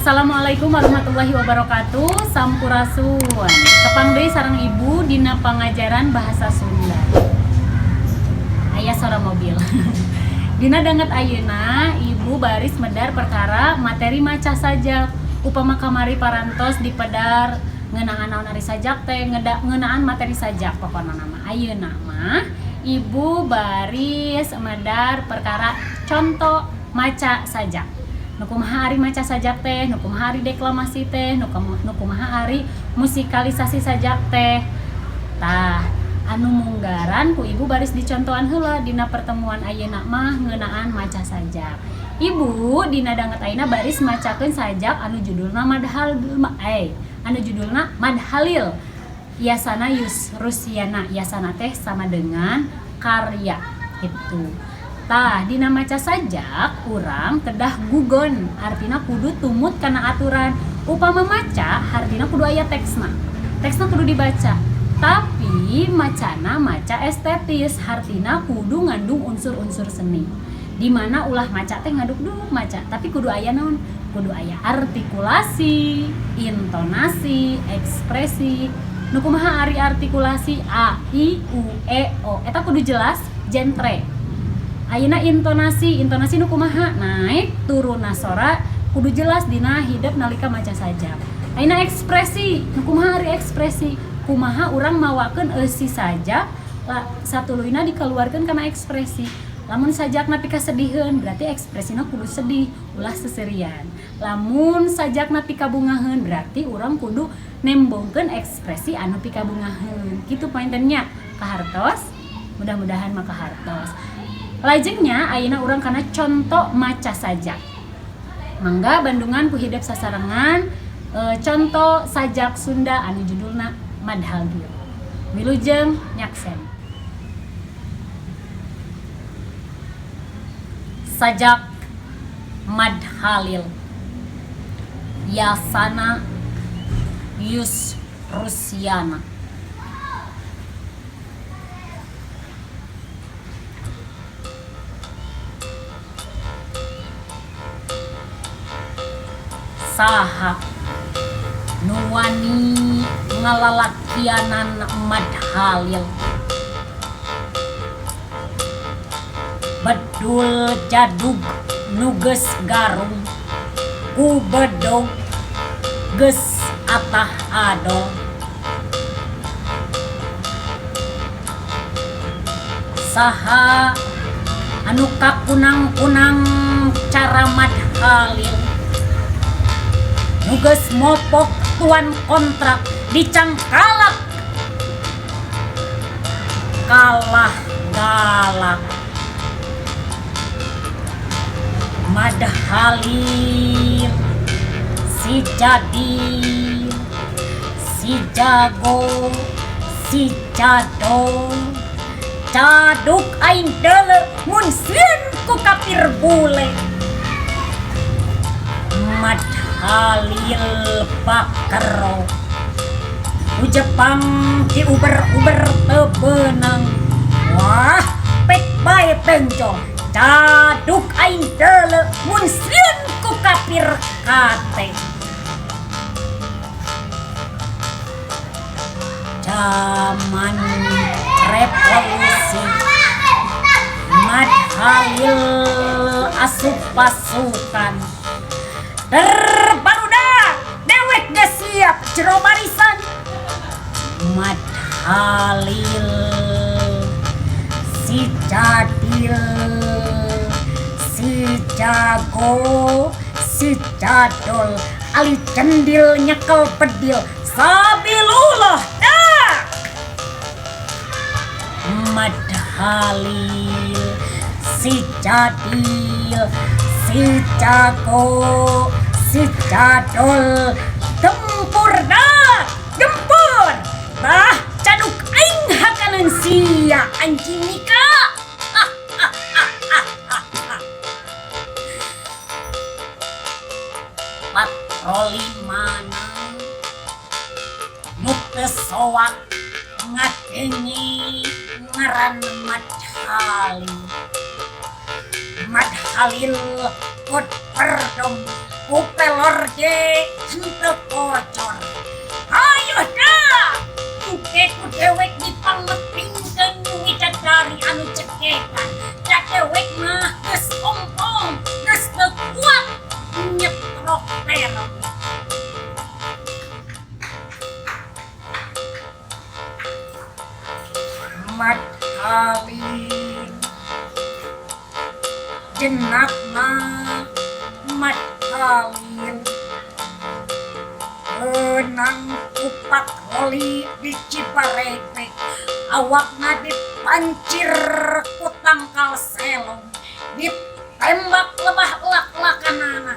Assalamualaikum warahmatullahi wabarakatuh. Sampurasun. Tepang deui sareng ibu dina pangajaran bahasa Sunda. Aya suara mobil. Dina danget ayeuna ibu baris medar perkara materi maca sajak. Upama kamari parantos di pedar ngeunaan naon ari sajak teh ngeunaan materi sajak pokona nama. Ayeuna mah ibu baris medar perkara contoh maca sajak. Nu kumaha ari maca sajak teh, nu kumaha ari deklamasi teh, nu kumaha ari musikalisasi sajak teh. Tah, anu munggaran ku ibu baris dicontohan heula dina pertemuan ayeuna mah ngeunaan maca sajak. Ibu dina danget ayeuna baris macakeun sajak anu judulna Madhalil. Yasana Rusiana, yasana teh sama dengan karya gitu. Tah, dina maca sajak urang kedah gugon, artina kudu tumut kana aturan. Upama maca, artina kudu aya teksna. Teksna kudu dibaca. Tapi macana maca estetis, artina kudu ngandung unsur-unsur seni. Di mana ulah maca teh ngaduk-duk maca, tapi kudu aya naon? Kudu aya artikulasi, intonasi, ekspresi. Nu kumaha ari artikulasi a, i, u, e, o. Eta kudu jelas genre. Ayeuna intonasi nu kumaha naik turun sora kudu jelas dina hidup nalika maca sajak. Ayeuna ekspresi nu kumaha ari ekspresi kumaha urang mawakeun eusi sajak satuluina dikeluarkeun kana ekspresi. Lamun sajakna pika sediheun berarti ekspresina kudu sedih ulah seserian. Lamun sajakna pika bungaheun berarti urang kudu nembongkeun ekspresi anu pika bungaheun. Kitu pointennya kahartos. Mudah-mudahan maka hartos. Lajengnya ayeuna urang kana contoh maca sajak. Mangga Bandungan ku hidup sasarengan contoh sajak Sunda anu judulna Madhalil. Wilujeng nyaksen. Sajak Madhalil. Yasana Rusiana. Saha nuwani ngalalakianan Madhalil. Bedul jadug nuges garung ku bedog geus atah adol. Saha anu kakunang-kunang cara Madhalil nugas mopok tuan kontrak dicangkalak kalah galak. Madhalil si jadil si jago si jadol caduk aing deuleu mun sieun ku kapir bule. Madhalil pakero ku Jepang di uber-uber teu beunang. Wah pek bae penco caduk aing deuleu mun sieun ku kapir kate. Zaman revolusi Madhalil asup pasukan. Barudak dewek geus siap jero barisan. Madhalil si jadil si jago si jadol ali cendil nyekel pedil sabilullah dah. Madhalil si jadil si jago si jadol gempur dah gempur bah caduk aing hakaneun sia anjing nika. Patroli mana nu teu soak ngadengi ngaran Madhalil. Madhalil kod perdom kupelor ge henteu kocor. Ayo dah, engke ku dewek dipanglepingkeun widadari anu cekekan. Da dewek mah geus ompong, geus teu kuat nyetrok terong. Mat Halin jenakna Mat Halin benang kupak holi di Ciparete, awakna dipancir ku tangkal selong, ditembak lebah lak-lakanana.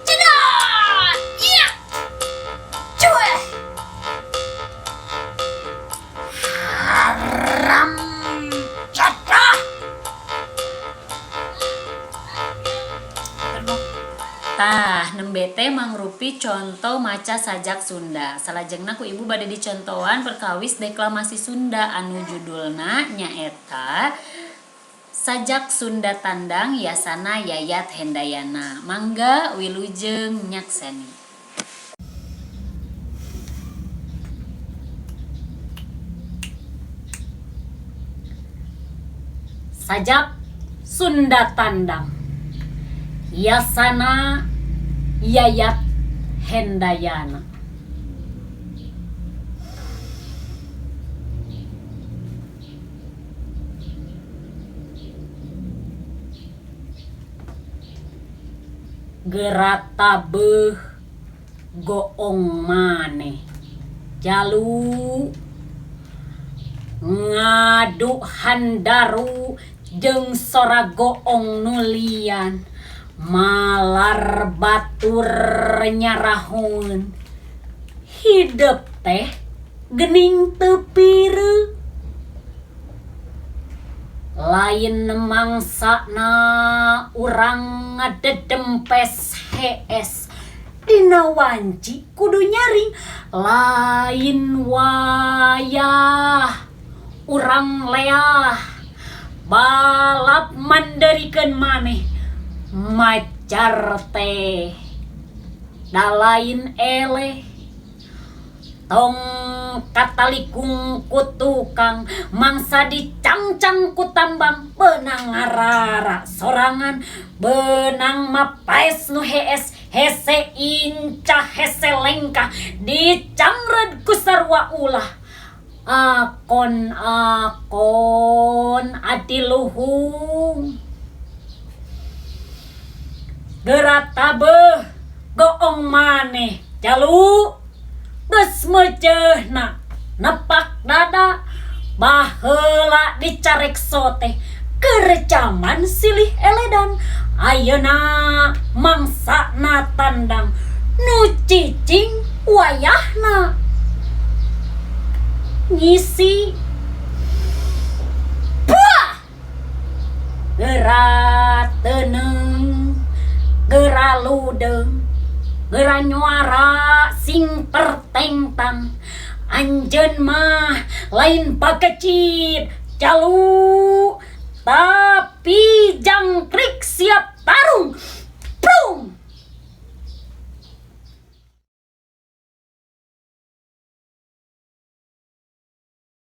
Cedak! Iya! Cueh! Haram cadah! Tah, nembe teh mangrupi contoh maca sajak Sunda. Salajengna ku ibu bade dicontohan perkawis deklamasi Sunda anu judulna nyaeta Sajak Sunda Tandang Yasana Yayat Hendayana. Mangga wilujeng nyaksani. Sajak Sunda Tandang Yasana Yayat Hendayana. Gerata beuh goong maneh jalu ngadu handaru jeung sora goong nulian malar batur nyarahun hidup teh gening teu pireu lain mangsana urang ngadedempes hees dina wanci kudu nyaring lain wayah urang leah balap mandarikeun maneh macar teh da lain eleh tong katalikung ku tukang mangsa dicangcang ku tambang benang ngarara sorangan benang mapaes nu hees hese incah hese lengkah dicangred ku sarua ulah akon adiluhung gerata beuh goong maneh jalu geus meuceuna nepak dada baheula dicarekso teh keur caman silih eledan ayeuna mangsana tandang nu cicing wayahna ngisi buah geura teuneng geura ludeung geura nyuara sing pertengtang anjeun mah lain pakecit jalu tapi jangkrik siap tarung prung